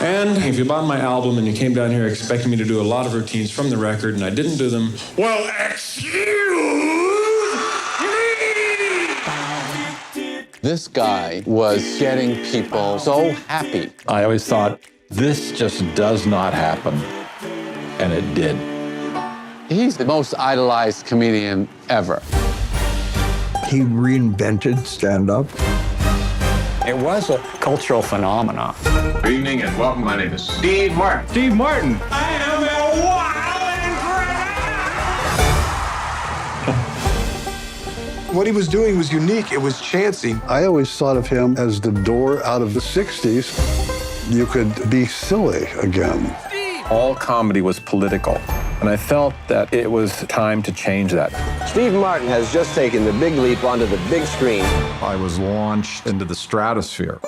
And if you bought my album and you came down here expecting me to do a lot of routines from the record and I didn't do them, well, excuse me! This guy was getting people so happy. I always thought, this just does not happen. And it did. He's the most idolized comedian ever. He reinvented stand-up. It was a cultural phenomenon. Good evening and welcome. My name is Steve Martin. Steve Martin. I am a wild and What he was doing was unique. It was chancy. I always thought of him as the door out of the 60s. You could be silly again. All comedy was political, and I felt that it was time to change that. Steve Martin has just taken the big leap onto the big screen. I was launched into the stratosphere.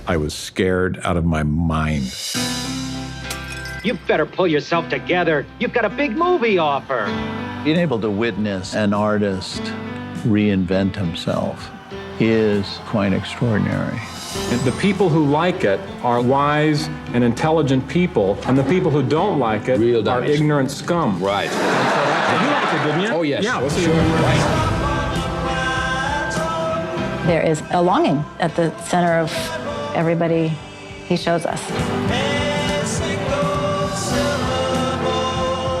I was scared out of my mind. You better pull yourself together. You've got a big movie offer. Being able to witness an artist reinvent himself is quite extraordinary. And the people who like it are wise and intelligent people, and the people who don't like it are ignorant scum. Right. You liked it, didn't you? Oh, yes. Yeah, Sure. Right. There is a longing at the center of everybody he shows us.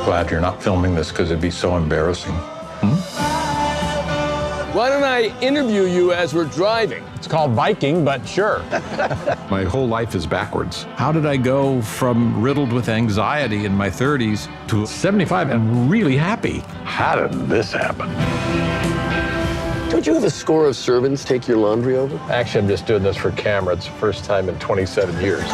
Glad you're not filming this because it'd be so embarrassing. Why don't I interview you as we're driving? It's called Viking, but sure. My whole life is backwards. How did I go from riddled with anxiety in my 30s to 75 and really happy? How did this happen? Don't you have a score of servants take your laundry over? Actually, I'm just doing this for camera. It's the first time in 27 years.